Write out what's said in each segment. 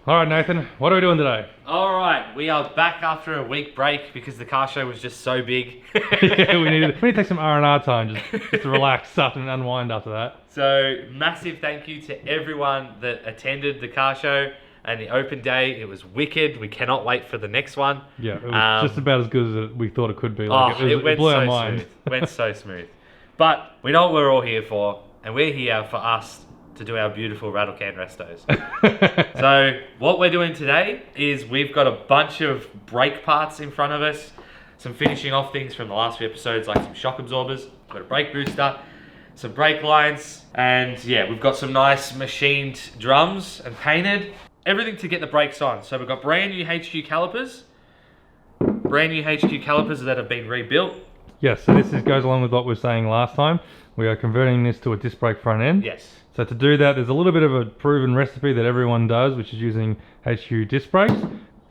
All right, Nathan, what are we doing today? All right, we are back after a week break because the car show was just so big. Yeah, we need to take some R&R time just to relax up and unwind after that. So massive thank you to everyone that attended the car show and the open day. It was wicked. We cannot wait for the next one. Yeah, it was just about as good as we thought it could be. It blew went our so mind. smooth. Went so smooth. But we know what we're all here for, and we're here for us to do our beautiful rattle can restos. So what we're doing today is we've got a bunch of brake parts in front of us, some finishing off things from the last few episodes, like some shock absorbers, got a brake booster, some brake lines, and yeah, we've got some nice machined drums and painted. Everything to get the brakes on. So we've got brand new HQ calipers that have been rebuilt. Yes, so this goes along with what we were saying last time. We are converting this to a disc brake front end. Yes. So to do that, there's a little bit of a proven recipe that everyone does, which is using HQ disc brakes.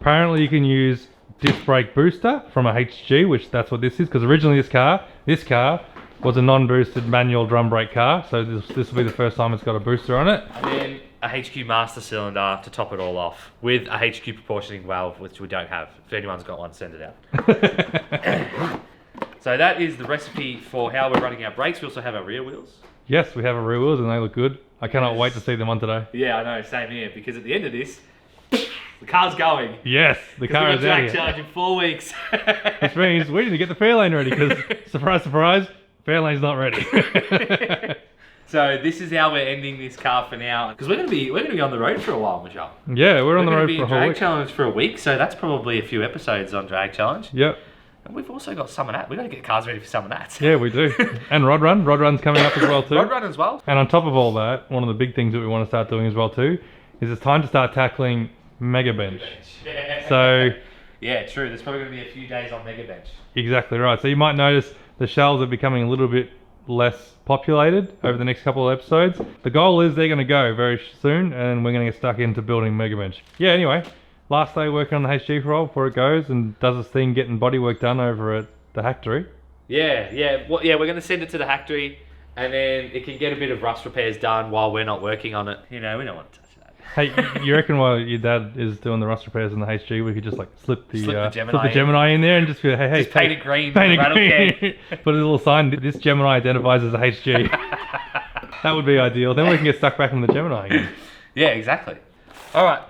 Apparently you can use disc brake booster from a HG, which that's what this is, because originally this car was a non-boosted manual drum brake car, so this will be the first time it's got a booster on it. And then a HQ master cylinder to top it all off, with a HQ proportioning valve, which we don't have. If anyone's got one, send it out. So that is the recipe for how we're running our brakes. We also have our rear wheels. Yes, we have our rear wheels and they look good. I cannot wait to see them on today. Yeah, I know, same here, because at the end of this, the car's going. Yes, the car is out here. Drag charge in 4 weeks. Which means we need to get the Fairlane ready, because surprise, surprise, Fairlane's not ready. So this is how we're ending this car for now, because we're gonna be on the road for a while, Michelle. Yeah, we're on the road for a whole week. Drag Challenge for a week, so that's probably a few episodes on Drag Challenge. Yep. And we've also got Summer Nat. We've got to get cars ready for Summer Nats. Yeah, we do. And Rod Run. Rod Run's coming up as well too. Rod Run as well. And on top of all that, one of the big things that we want to start doing as well too is it's time to start tackling Mega Bench. Yeah. So yeah, true. There's probably going to be a few days on Mega Bench. Exactly right. So you might notice the shelves are becoming a little bit less populated over the next couple of episodes. The goal is they're going to go very soon and we're going to get stuck into building Mega Bench. Yeah, anyway, last day working on the HG roll before it goes and does its thing getting bodywork done over at the Hacktory. Yeah. Well, yeah, we're going to send it to the Hacktory and then it can get a bit of rust repairs done while we're not working on it. You know, we don't want to touch that. Hey, you reckon while your dad is doing the rust repairs in the HG, we could just like slip the Gemini in there and just be hey, just paint it green. Paint it green. Put a little sign, this Gemini identifies as a HG. That would be ideal. Then we can get stuck back in the Gemini again. Yeah, exactly. All right.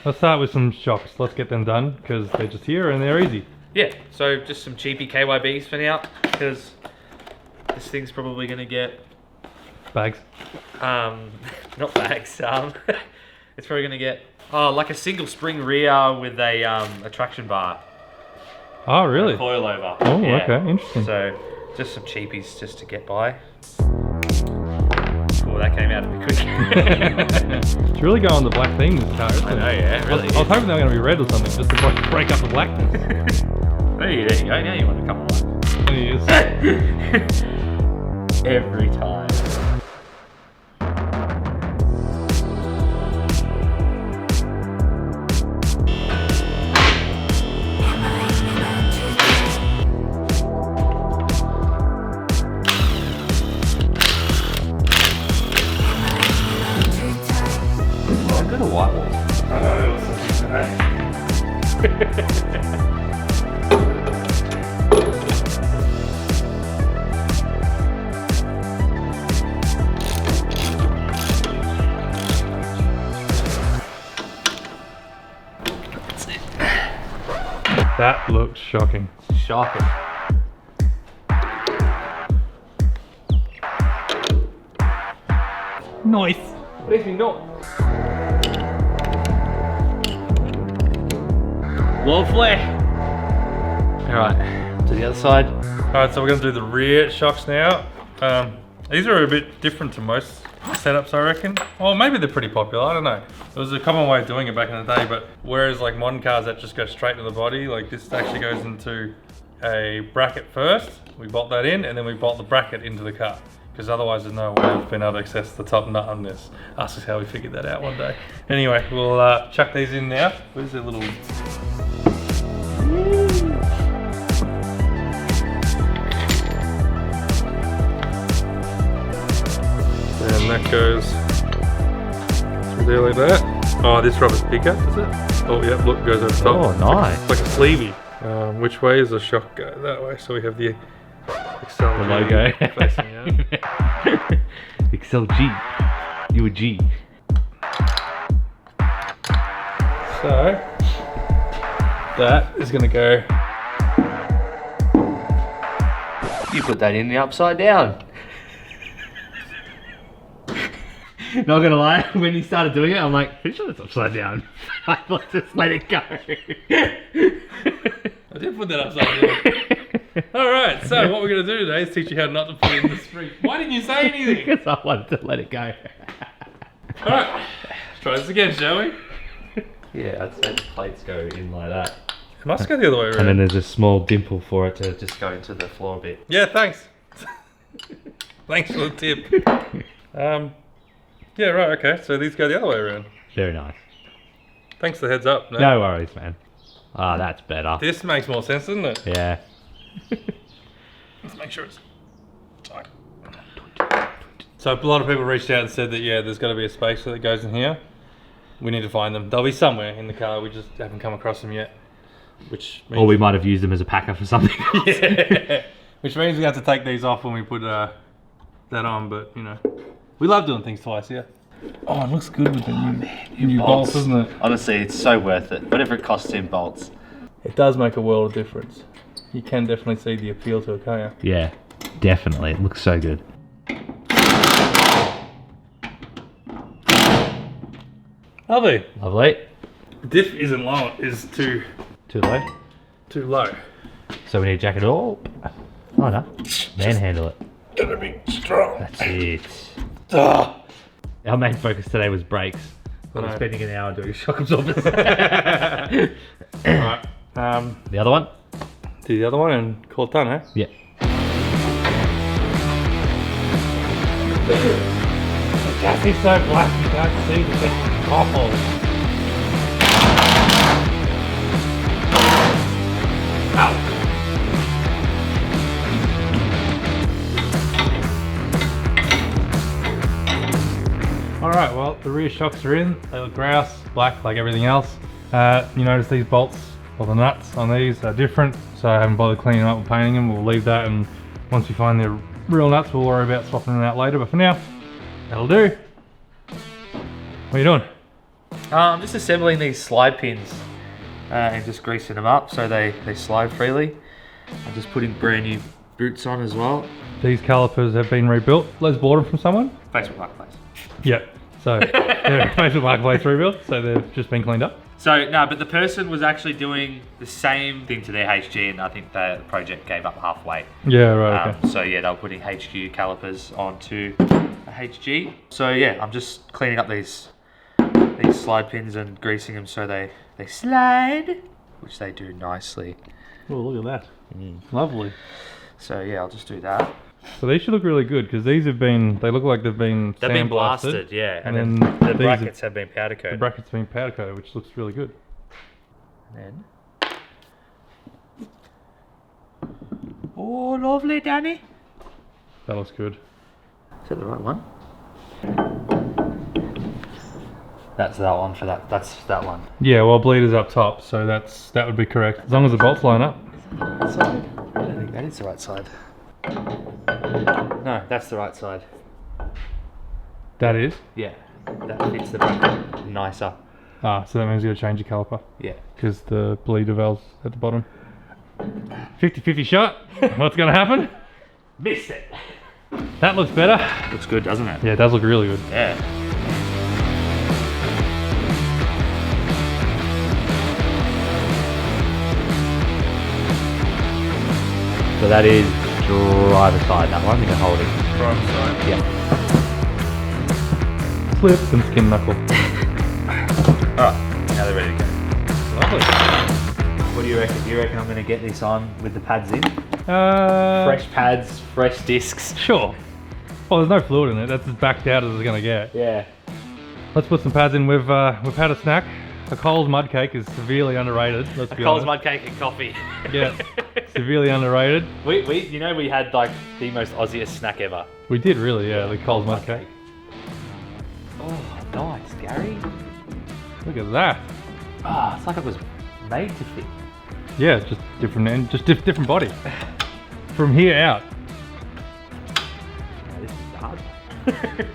Let's start with some shocks. Let's get them done because they're just here and they're easy. Yeah, so just some cheapy KYBs for now because this thing's probably going to get... Bags. Not bags. It's probably going to get like a single spring rear with a traction bar. Oh, really? A coilover. Oh, yeah. Okay, interesting. So just some cheapies just to get by. Oh, that came out a bit quick. It's really going the black theme this car, isn't it? I know, yeah, really. I was hoping they were going to be red or something, just to break up the blackness. There you go. Now you want to come on. It is. Every time. I've got a white wall. That looks shocking. Shocking. Nice. Makes me not. Lovely. Alright, to the other side. Alright, so we're going to do the rear shocks now. These are a bit different to most setups, I reckon. Well, maybe they're pretty popular, I don't know. It was a common way of doing it back in the day, but whereas like modern cars that just go straight to the body, like this actually goes into a bracket first. We bolt that in and then we bolt the bracket into the car. Because otherwise there's no way of being able to access the top nut on this. Ask us how we figured that out one day. Anyway, we'll chuck these in now. Where's the little... And that goes through there like that. Oh, this rubber's bigger, is it? Oh, yeah, look, goes over the top. Oh, nice. It's like a sleevey. Which way is the shock go? That way. So we have the Excel The logo. facing out. Excel G. You a G. So that is going to go. You put that in the upside down. Not gonna lie, when you started doing it, I'm like, pretty sure it's upside down. I thought just let it go. I did put that upside down. Alright, so what we're going to do today is teach you how not to put it in the street. Why didn't you say anything? Because I wanted to let it go. Alright, let's try this again, shall we? Yeah, I'd say the plates go in like that. It must go the other way around. And then there's a small dimple for it to just go into the floor a bit. Yeah, thanks. Thanks for the tip. Yeah, right, okay. So these go the other way around. Very nice. Thanks for the heads up. No worries, man. Ah, that's better. This makes more sense, doesn't it? Yeah. Let's make sure it's tight. So a lot of people reached out and said that, yeah, there's got to be a spacer that goes in here. We need to find them. They'll be somewhere in the car. We just haven't come across them yet. Which means Or we might have used them as a packer for something else. yeah. Which means we have to take these off when we put that on, but you know. We love doing things twice, yeah. Oh, it looks good with the new bolts, doesn't it? Honestly, it's so worth it. Whatever it costs in bolts. It does make a world of difference. You can definitely see the appeal to it, can't you? Yeah, definitely. It looks so good. Lovely. Lovely. The diff isn't low, is too Too low. low. So we need to jack it all. Oh no. Manhandle it. Gotta be strong. That's it. Ah. Our main focus today was brakes. But we're Right. spending an hour doing shock absorbers. Alright. The other one? Do the other one and call it done, eh? Yeah. The chassis so black you can't see the potholes. Ow! Alright, well, the rear shocks are in. They look grouse, black like everything else. You notice these bolts, or the nuts on these are different, so I haven't bothered cleaning them up and painting them. We'll leave that, and once we find the real nuts, we'll worry about swapping them out later. But for now, that'll do. What are you doing? I'm just assembling these slide pins and just greasing them up so they slide freely. I'm just putting brand new boots on as well. These calipers have been rebuilt. Les bought them from someone. Facebook Marketplace. Yep. So they're Facebook Marketplace rebuilt, so they've just been cleaned up. So no, but the person was actually doing the same thing to their HG, and I think the project gave up halfway. Yeah, right. Okay. So yeah, they were putting HQ calipers onto a HG. So yeah, I'm just cleaning up these slide pins and greasing them so they slide, which they do nicely. Oh, look at that. Lovely. So yeah, I'll just do that. So these should look really good because these have been, they look like they've been They've been sandblasted. blasted, yeah, and And then then the these brackets have been powder The coated. brackets have been powder coated, which looks really good. And then, oh, lovely, Danny. That looks good. Is that the right one? That's that one for that. That's that one. Yeah, well, bleeder's up top, so that would be correct. As long as the bolts line up. Right side? I don't think that is the right side. No, that's the right side. That is. Yeah, that fits the bracket nicer. Ah, so that means you got to change your caliper Yeah. because the bleeder valve's at the bottom. 50-50 shot. What's going to happen? Missed it. That looks better. Looks good, doesn't it? Yeah, it does look really good. Yeah. So that is driver side, that one, you can hold it. Driver side. Yeah. Slip and skin knuckle. Alright, now they're ready to go. Lovely. What do you reckon? Do you reckon I'm going to get this on with the pads in? Fresh. Fresh pads, fresh discs. Sure. Well, there's no fluid in it. That's as backed out as it's going to get. Yeah. Let's put some pads in. We've had a snack. A Coles mud cake is severely underrated. Let's be Coles honest. mud cake and coffee. Yeah, severely underrated. we had like the most Aussiest snack ever. We did really, yeah. The Coles mud cake. Oh, nice, Gary. Look at that. Ah, it's like it was made to fit. Yeah, just different end, just different body. From here out. Yeah, this is hard.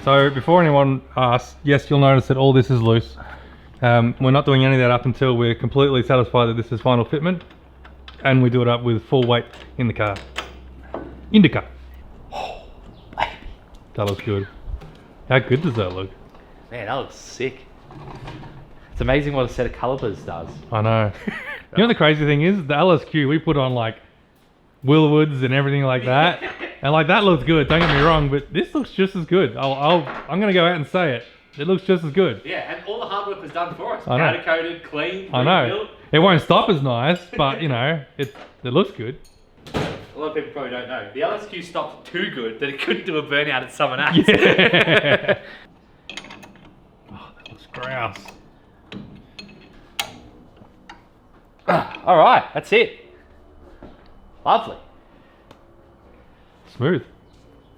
So before anyone asks, yes, you'll notice that all this is loose. We're not doing any of that up until we're completely satisfied that this is final fitment, and we do it up with full weight in the car. In the car. Oh, baby. That looks good. How good does that look? Man, that looks sick. It's amazing what a set of calipers does. I know. You know the crazy thing is, the LSQ, we put on like Willwoods and everything like that. And like that looks good, don't get me wrong, but this looks just as good. I'm gonna go out and say it. It looks just as good. Yeah, and all the hard work was done for us. I know. Powder coated, clean, I know. rebuilt. It won't stop as nice, but you know, it looks good. A lot of people probably don't know. The LSQ stopped too good that it couldn't do a burnout at someone else. Yeah. Oh, that looks grouse. All right, that's it. Lovely. Smooth.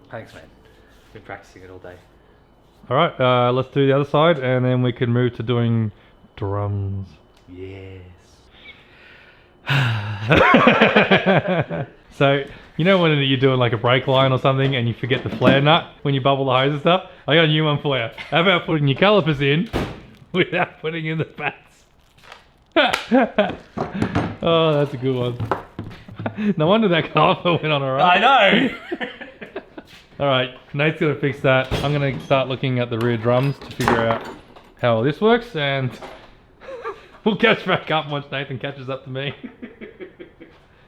Thanks, man. Been practicing it all day. All right, let's do the other side, and then we can move to doing drums. Yes. So, you know when you're doing like a brake line or something and you forget the flare nut when you bubble the hose and stuff? I got a new one for you. How about putting your calipers in without putting in the pads? Oh, that's a good one. No wonder that caliper went on alright. I know. Alright, Nate's gonna fix that. I'm gonna start looking at the rear drums to figure out how this works, and we'll catch back up once Nathan catches up to me.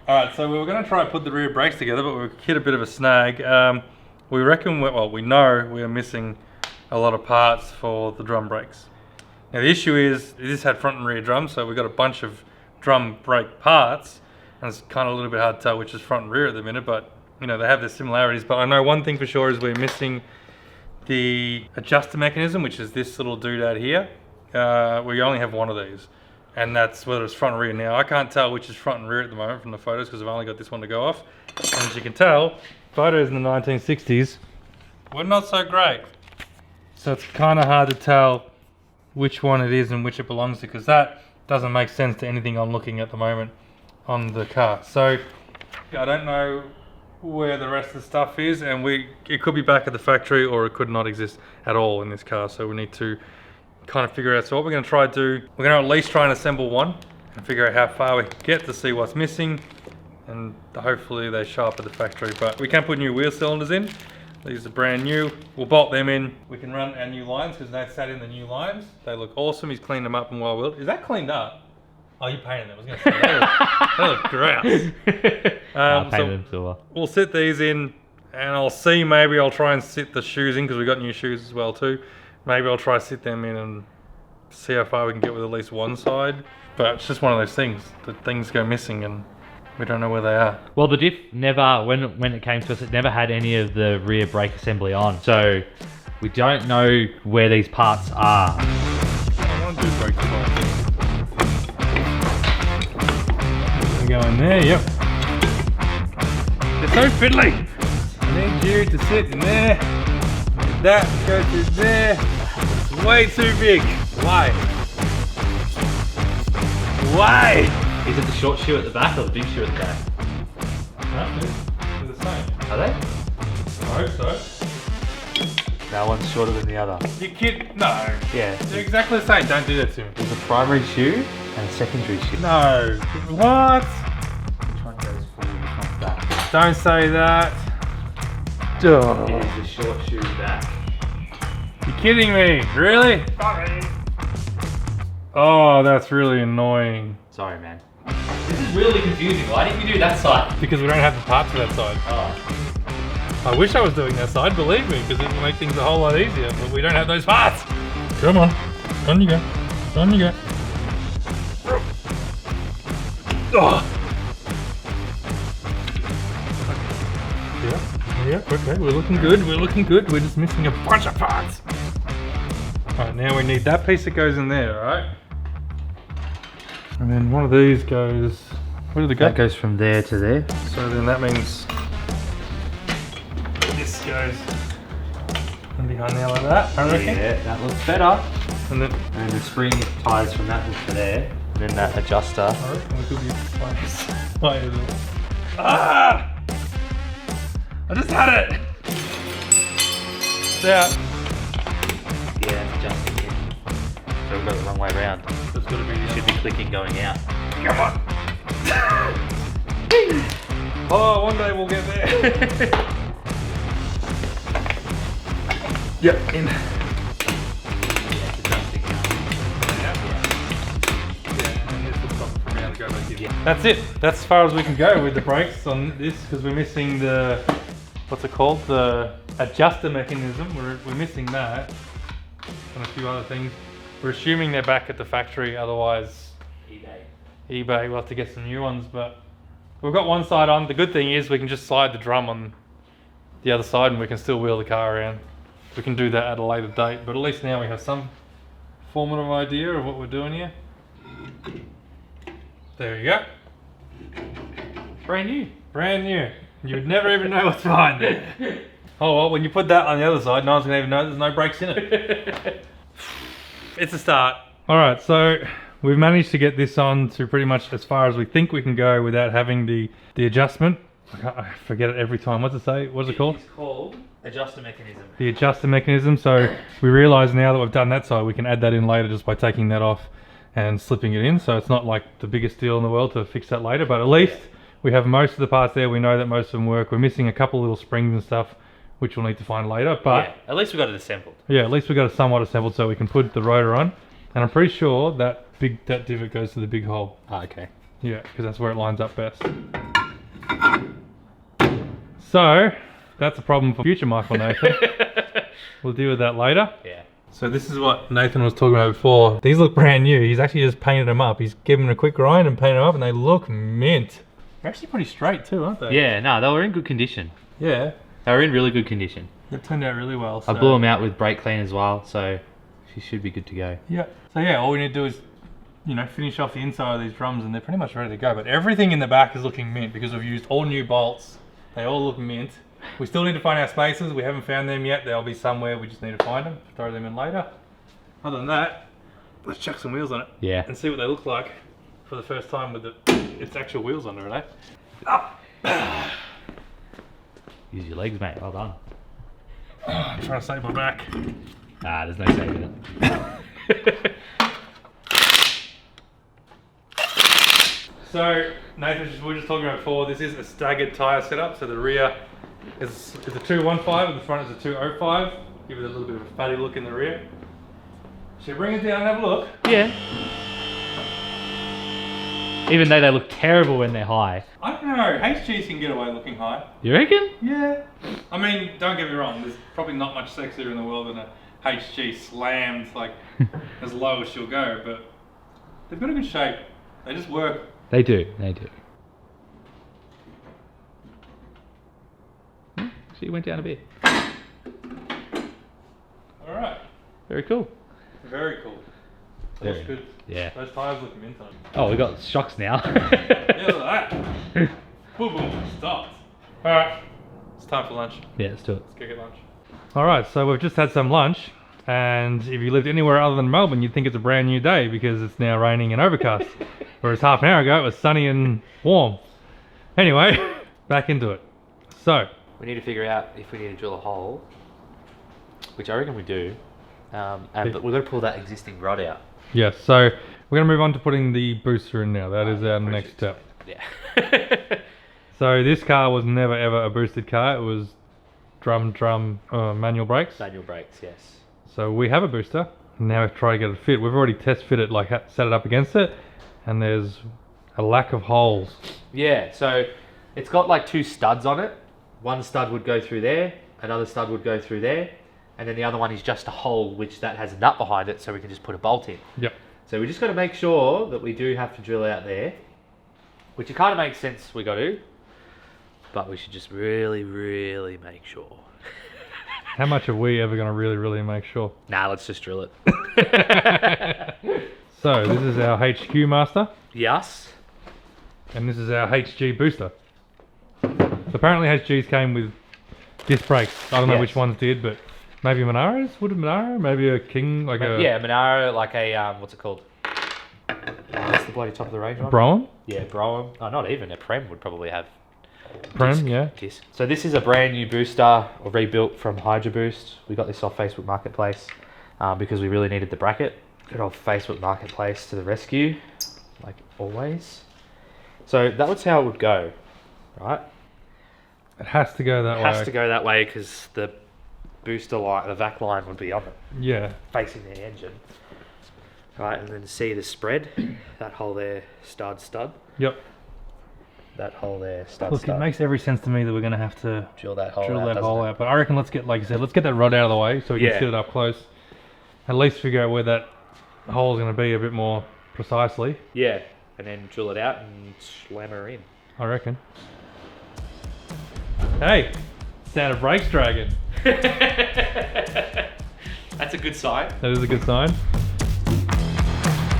Alright, so we were gonna try and put the rear brakes together, but we hit a bit of a snag. We reckon, we know we're missing a lot of parts for the drum brakes. Now the issue is, this had front and rear drums, so we've got a bunch of drum brake parts, and it's kind of a little bit hard to tell which is front and rear at the minute, but you know, they have their similarities. But I know one thing for sure is we're missing the adjuster mechanism, which is this little doodad here. We only have one of these, and that's whether it's front and rear. Now I can't tell which is front and rear at the moment from the photos because I've only got this one to go off. And as you can tell, photos in the 1960s were not so great, so it's kind of hard to tell which one it is and which it belongs to, because that doesn't make sense to anything I'm looking at the moment on the car. So I don't know where the rest of the stuff is, and it could be back at the factory or it could not exist at all in this car, so we need to kind of figure out. So what we're going to try to do, we're going to at least try and assemble one and figure out how far we can get to see what's missing, and hopefully they show up at the factory. But we can put new wheel cylinders in. These are brand new. We'll bolt them in. We can run our new lines because they've sat in the new lines. They look awesome. He's cleaned them up and well. Is that cleaned up? Oh, you painted them. I was going to say, they look grouse. Painted them silver. We'll sit these in, and I'll see, maybe I'll try and sit the shoes in because we've got new shoes as well too. Maybe I'll try to sit them in and see how far we can get with at least one side. But it's just one of those things, that things go missing and we don't know where they are. Well, the diff never, when it came to us, it never had any of the rear brake assembly on. So we don't know where these parts are. I want to do brake parts. Go in there, yep. They're so fiddly. I need you to sit in there. That goes in there. It's way too big. Why? Why? Is it the short shoe at the back or the big shoe at the back? No, they're the same. Are they? I hope so. No, one's shorter than the other. You kid? No. Yeah. They're exactly the same. Don't do that to me. There's a primary shoe and a secondary shoe. No. What? Which one goes forward, which one's back? Don't say that. Oh. Here's the short shoe back. You're kidding me? Really? Sorry. Oh, that's really annoying. Sorry, man. This is really confusing. Why didn't you do that side? Because we don't have the parts for that side. Oh. I wish I was doing that side, believe me, because it would make things a whole lot easier, but we don't have those parts. Come on. On you go. On you go. Oh. Yeah, okay, we're looking good, we're looking good. We're just missing a bunch of parts. Alright, now we need that piece that goes in there, alright? And then one of these goes, where did it go? That goes from there to there. So then that means this goes under Hang on there like that, I reckon. Yeah, that looks better. And then And the spring ties from that look to there. And then that adjuster. I reckon we could be fine. Ah! I just had it! It's out. Yeah, that's adjusting it. So we've got it the wrong way around. That's gotta be the Should be clicking going out. Come on! Oh, one day we'll get there. Yep, in. Yeah, it's adjusting now. That's it. That's as far as we can go with the brakes on this because we're missing the, what's it called? The adjuster mechanism. We're missing that and a few other things. We're assuming they're back at the factory, otherwise eBay will have to get some new ones, but we've got one side on. The good thing is we can just slide the drum on the other side and we can still wheel the car around. We can do that at a later date, but at least now we have some form of idea of what we're doing here. There you go. Brand new. Brand new. You would never even know what's behind there. Oh well, when you put that on the other side, no one's gonna even know there's no brakes in it. It's a start. Alright, so we've managed to get this on to pretty much as far as we think we can go without having the adjustment. I forget it every time. What's it say? What's it called? It's called adjuster mechanism. The adjuster mechanism. So we realise now that we've done that side, we can add that in later just by taking that off and slipping it in. So it's not like the biggest deal in the world to fix that later, but at least we have most of the parts there. We know that most of them work. We're missing a couple little springs and stuff, which we'll need to find later. But yeah, at least we got it assembled. yeah, at least we got it somewhat assembled so we can put the rotor on. And I'm pretty sure that divot goes to the big hole. Oh, okay. Yeah, because that's where it lines up best. So that's a problem for future Michael Nathan. We'll deal with that later. Yeah. So this is what Nathan was talking about before. These look brand new. He's actually just painted them up. He's given them a quick grind and painted them up and they look mint. They're actually pretty straight too, aren't they? Yeah, no, they were in good condition. Yeah. They were in really good condition. They turned out really well. I blew them out with brake clean as well, so she should be good to go. Yeah. So yeah, all we need to do is, you know, finish off the inside of these drums and they're pretty much ready to go. But everything in the back is looking mint because we've used all new bolts. They all look mint. We still need to find our spacers. We haven't found them yet. They'll be somewhere. We just need to find them, throw them in later. Other than that, let's chuck some wheels on it. Yeah. And see what they look like for the first time with its actual wheels under it, eh? Up! Use your legs, mate. Well done. I'm trying to save my back. Ah, there's no saving it. So, Nathan, we were just talking about before, this is a staggered tyre setup. So the rear is a 215 and the front is a 205. Give it a little bit of a fatty look in the rear. Should we bring it down and have a look? Yeah. Even though they look terrible when they're high. I don't know, HGs can get away looking high. You reckon? Yeah. I mean, don't get me wrong, there's probably not much sexier in the world than a HG slammed like as low as she'll go, but they've got a good shape. They just work. They do, they do. So you went down a bit. Alright. Very cool. Very cool. That looks good. Yeah. Those tyres look mint on. Oh, we got shocks now. Yeah, look at that. Boom, boom, stopped. Alright, it's time for lunch. Yeah, let's do it. Let's go get lunch. Alright, so we've just had some lunch, and if you lived anywhere other than Melbourne, you'd think it's a brand new day because it's now raining and overcast. Whereas half an hour ago, it was sunny and warm. Anyway, back into it. So, we need to figure out if we need to drill a hole, which I reckon we do. But we've got to pull that existing rod out. yes, so we're going to move on to putting the booster in now. That is our next step. Yeah. So this car was never ever a boosted car. It was drum manual brakes. Manual brakes, yes. So we have a booster. Now we have to try to get it fit. We've already test fitted, like set it up against it, and there's a lack of holes. Yeah, so it's got like two studs on it. One stud would go through there, another stud would go through there, and then the other one is just a hole which that has a nut behind it, so we can just put a bolt in. Yep. So we just got to make sure that we do have to drill out there, which it kind of makes sense we got to, but we should just really, really make sure. How much are we ever going to really, really make sure? Nah, let's just drill it. So this is our HQ master, Yes. and this is our HG booster. So apparently HGs came with disc brakes. I don't know Yes. which ones did, but Maybe Monaro's? Would a Monaro? Maybe a King, like a... Yeah, Monaro, like a, what's it called? What's the bloody top of the range one? Brougham? Yeah, Brougham. Oh, not even. A Prem would probably have Prem, yeah. disc. So this is a brand new booster, or rebuilt from Hydra Boost. We got this off Facebook Marketplace because we really needed the bracket. Good old Facebook Marketplace to the rescue, like always. So that was how it would go, right? It has to go that way. It has to go that way because the booster line, the vac line would be on it, Yeah. facing the engine. Right, and then see the spread, that hole there, stud. Yep. That hole there, stud. Look, it makes every sense to me that we're going to have to drill that hole drill out, that doesn't hole it? out. But I reckon let's get, like you said, let's get that rod out of the way so we can Yeah. sit it up close. At least figure out where that hole is going to be a bit more precisely. Yeah, and then drill it out and slam her in. I reckon. Hey, sound of brakes dragging. That's a good sign. That is a good sign.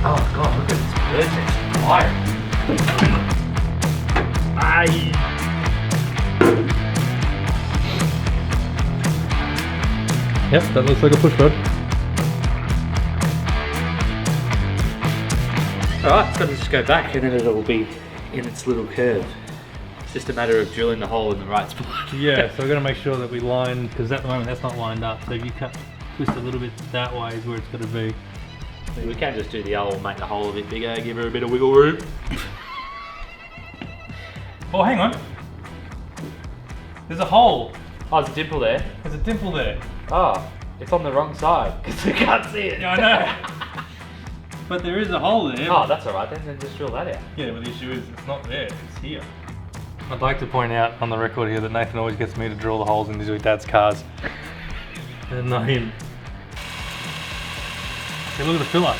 Oh god, look at this bird nest fire. Aye. Yep, that looks like a push rod. Alright, it's got to just go back and then it'll be in its little curve. It's just a matter of drilling the hole in the right spot. Yeah, so we're going to make sure that we line, because at the moment that's not lined up. So if you twist a little bit that way is where it's got to be. We can just do the old, make the hole a bit bigger, give her a bit of wiggle room. Oh, hang on. There's a hole. Oh, there's a dimple there. There's a dimple there. Oh, it's on the wrong side because we can't see it. Yeah, I know. But there is a hole there. Oh, that's alright then just drill that out. Yeah, but the issue is it's not there, it's here. I'd like to point out on the record here that Nathan always gets me to drill the holes into his dad's cars. And not him. Hey, look at the filler.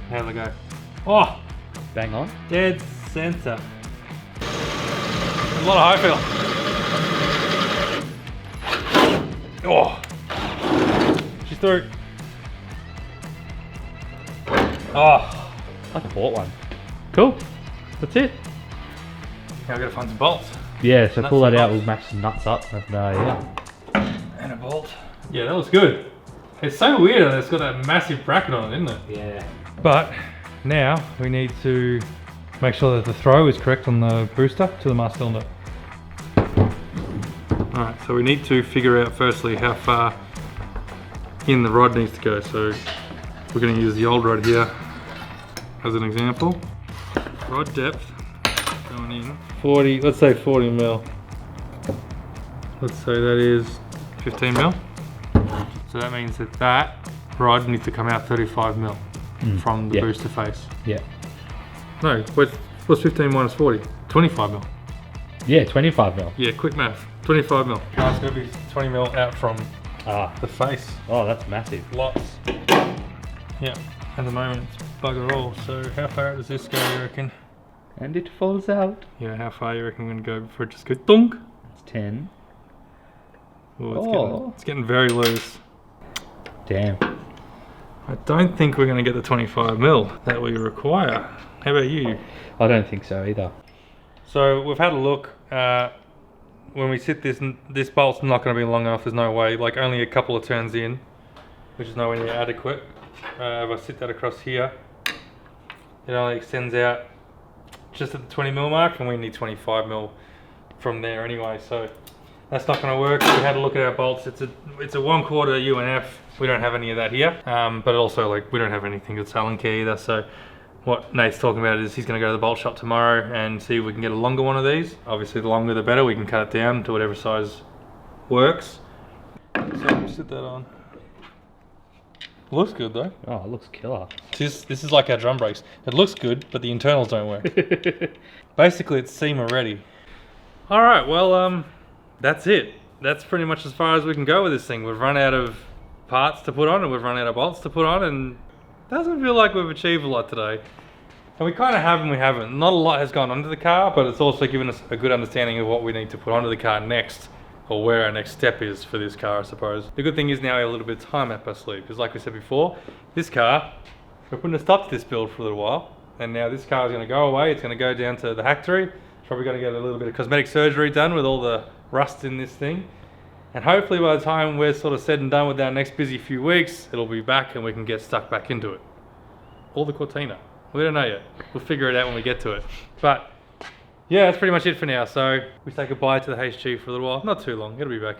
How'd they go? Oh! Bang on. Dead center. There's a lot of high fill. Oh! She's through. Oh! I bought one. Cool. That's it. Now I've got to find some bolts. Yeah, so Nuts pull that and out, bolts. we'll match some nuts up and yeah. And a bolt. Yeah, that looks good. It's so weird that it's got that massive bracket on it, isn't it? Yeah. But now we need to make sure that the throw is correct on the booster to the master cylinder. Alright, so we need to figure out firstly how far in the rod needs to go. So we're going to use the old rod here as an example. Rod depth going in 40, let's say 40 mil. Let's say that is 15 mil. So that means that that rod needs to come out 35 mil from the booster face. Yeah. No, what's 15 minus 40? 25 mil. Yeah, 25 mil. Yeah, quick math. 25 mil. It's going to be 20 mil out from the face. Oh, that's massive. Lots. Yeah, at the moment it's bugger all. So how far out does this go, you reckon? And it falls out. Yeah, how far you reckon we're going to go before it just goes dunk? It's 10. Oh, it's getting very loose. Damn. I don't think we're going to get the 25 mil that we require. How about you? I don't think so either. So we've had a look. When we sit this bolt's not going to be long enough. There's no way. Like only a couple of turns in, which is nowhere near adequate. If I sit that across here, it only extends out just at the 20 mil mark, and we need 25 mil from there anyway. So that's not going to work. We had a look at our bolts. It's a 1/4 UNF. We don't have any of that here. But also like we don't have anything that's Allen key either. So what Nate's talking about is he's going to go to the bolt shop tomorrow and see if we can get a longer one of these. Obviously the longer the better. We can cut it down to whatever size works. So we'll sit that on. Looks good though. Oh, it looks killer. This is like our drum brakes. It looks good, but the internals don't work. Basically it's SEMA ready. Alright, well that's it. That's pretty much as far as we can go with this thing. We've run out of parts to put on and we've run out of bolts to put on, and doesn't feel like we've achieved a lot today. And we kind of have and we haven't. Not a lot has gone onto the car, but it's also given us a good understanding of what we need to put onto the car next, or where our next step is for this car, I suppose. The good thing is now we have a little bit of time up our sleeve, because like we said before, this car, we're putting a stop to this build for a little while, and now this car is going to go away. It's going to go down to the Hacktory. It's probably going to get a little bit of cosmetic surgery done with all the rust in this thing, And hopefully by the time we're sort of said and done with our next busy few weeks, it'll be back and we can get stuck back into it. Or the Cortina. We don't know yet. We'll figure it out when we get to it. But yeah, that's pretty much it for now. So we say goodbye to the HG for a little while. Not too long. It'll be back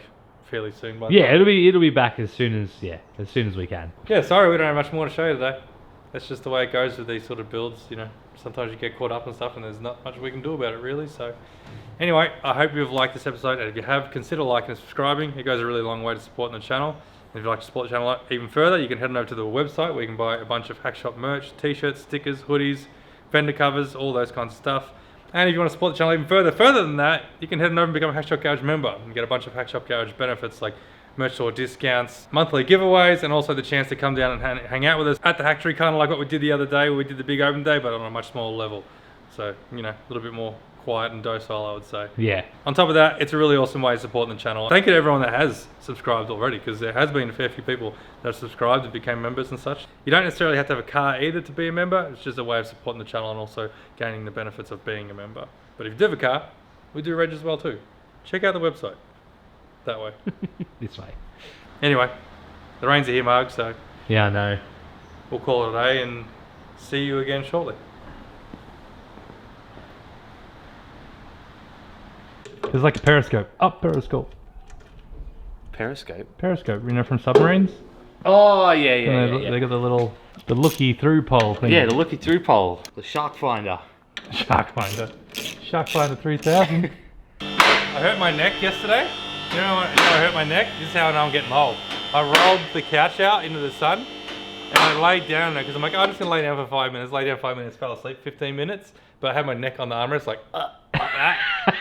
fairly soon. Yeah, it'll be back as soon as we can. Yeah, sorry we don't have much more to show you today. That's just the way it goes with these sort of builds, you know. Sometimes you get caught up and stuff and there's not much we can do about it really. So anyway, I hope you've liked this episode, and if you have, consider liking and subscribing. It goes a really long way to supporting the channel. And if you'd like to support the channel even further, you can head on over to the website where you can buy a bunch of Hackshop merch, t-shirts, stickers, hoodies, fender covers, all those kinds of stuff. And if you want to support the channel even further than that, you can head on over and become a Hackshop Garage member and get a bunch of Hackshop Garage benefits like merch store discounts, monthly giveaways, and also the chance to come down and hang out with us at the Hacktree, kind of like what we did the other day where we did the big open day, but on a much smaller level. So, you know, a little bit more quiet and docile, I would say. Yeah. On top of that, it's a really awesome way of supporting the channel. Thank you to everyone that has subscribed already, because there has been a fair few people that have subscribed and became members and such. You don't necessarily have to have a car either to be a member. It's just a way of supporting the channel and also gaining the benefits of being a member. But if you do have a car, we do reg as well too. Check out the website. That way. This way. Anyway, the rains are here, Marg, so Yeah, I know. we'll call it a day and see you again shortly. There's like a periscope. Up periscope. Periscope. Periscope, you know, from submarines? Oh yeah, yeah, And yeah. they got the looky through pole thing. Yeah, the looky through pole, the shark finder. Shark Finder. Shark Finder 3000. I hurt my neck yesterday. You know how I hurt my neck? This is how I know I'm getting old. I rolled the couch out into the sun and I laid down there because I'm like, oh, I'm just gonna lay down for 5 minutes. Lay down 5 minutes, fell asleep 15 minutes, but I had my neck on the armrest like that.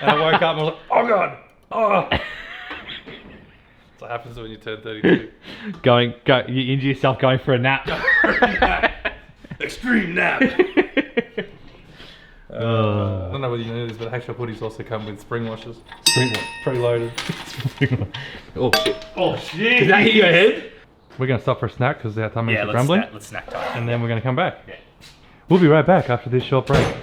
And I woke up and I was like, oh god, oh. That's what happens when you turn 32. You injure yourself going for a nap. Extreme nap. I don't know whether you know this, but Hackshop hoodies also come with spring washers. Spring Preloaded. Oh shit. Oh shit! Did that hit your head? We're going to stop for a snack because our tummies Yeah, are let's grumbling. snack time. And then we're going to come back. Yeah. We'll be right back after this short break.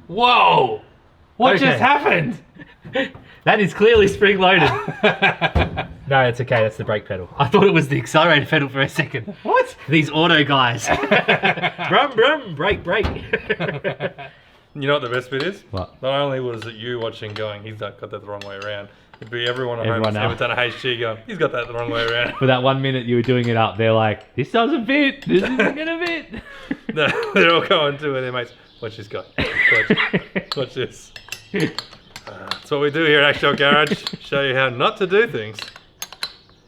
Whoa! What Okay. just happened? That is clearly spring loaded. No, it's okay. That's the brake pedal. I thought it was the accelerator pedal for a second. What? These auto guys. Brum brum, brake brake. You know what the best bit is? What? Not only was it you watching going, he's got that the wrong way around. It'd be everyone at home Everyone that's else. ever done a HG going, he's got that the wrong way around. For that 1 minute you were doing it up, they're like, this doesn't fit. This isn't going to fit. No, they're all going to it, their mates. Watch this guy. Watch this. That's what we do here at Hackshop Garage. Show you how not to do things.